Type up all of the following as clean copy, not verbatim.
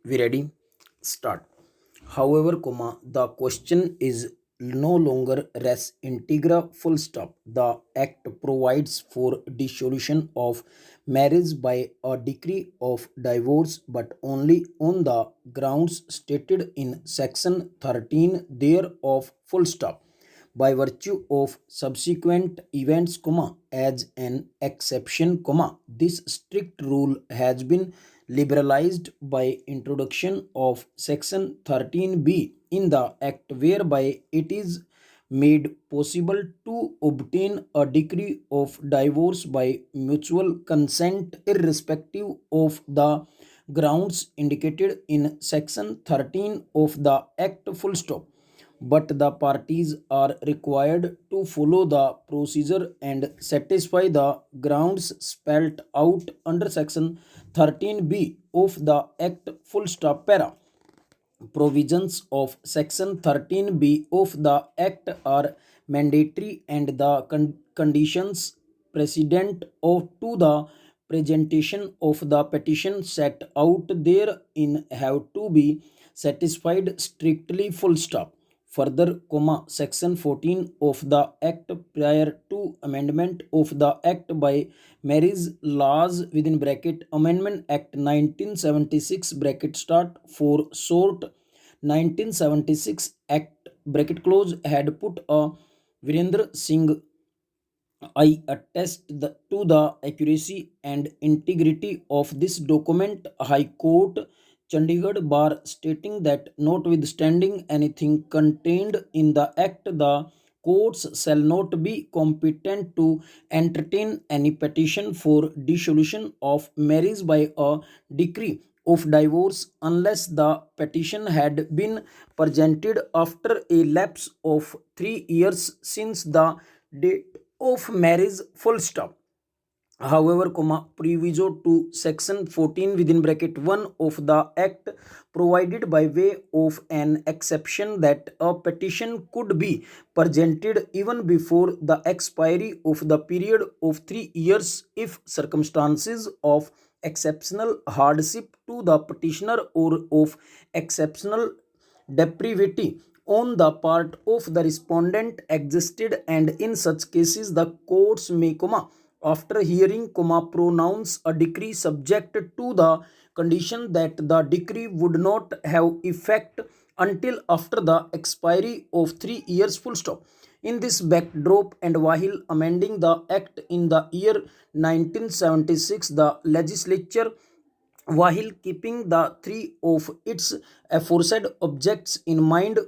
We ready? Start. However, the question is no longer res integra full stop. The act provides for dissolution of marriage by a decree of divorce, but only on the grounds stated in section 13 thereof full stop. By virtue of subsequent events, as an exception, this strict rule has been liberalized by introduction of section 13b in the act, whereby it is made possible to obtain a decree of divorce by mutual consent irrespective of the grounds indicated in section 13 of the act full stop, but the parties are required to follow the procedure and satisfy the grounds spelt out under section 13b of the act full stop para. Provisions of section 13b of the act are mandatory, and the conditions precedent of to the presentation of the petition set out therein have to be satisfied strictly full stop. Further, section 14 of the act prior to amendment of the act by marriage laws within bracket amendment act 1976 bracket start for short 1976 act bracket close had put a Virendra Singh. I attest to the accuracy and integrity of this document. High Court, Chandigarh Bar, stating that notwithstanding anything contained in the Act, the courts shall not be competent to entertain any petition for dissolution of marriage by a decree of divorce unless the petition had been presented after a lapse of 3 years since the date of marriage full stop. However, proviso to section 14 within bracket 1 of the act provided by way of an exception that a petition could be presented even before the expiry of the period of 3 years if circumstances of exceptional hardship to the petitioner or of exceptional depravity on the part of the respondent existed, and in such cases the courts may, after hearing, pronounce a decree subject to the condition that the decree would not have effect until after the expiry of 3 years full stop. In this backdrop, and while amending the act in the year 1976, the legislature, while keeping the three of its aforesaid objects in mind,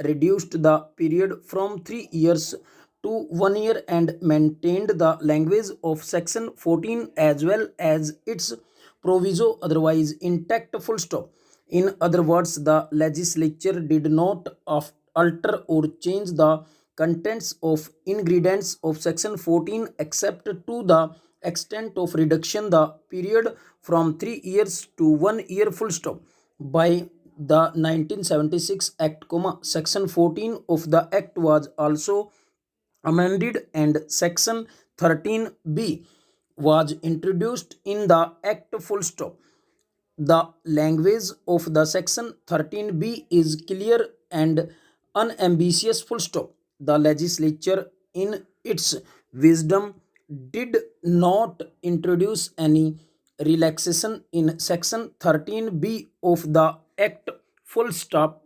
reduced the period from 3 years to 1 year and maintained the language of section 14 as well as its proviso otherwise intact full stop. In other words, the legislature did not alter or change the contents of ingredients of section 14 except to the extent of reduction the period from 3 years to 1 year full stop. By the 1976 act, section 14 of the act was also amended and section 13b was introduced in the act full stop. The language of the section 13b is clear and unambiguous full stop. The legislature in its wisdom did not introduce any relaxation in section 13b of the act full stop.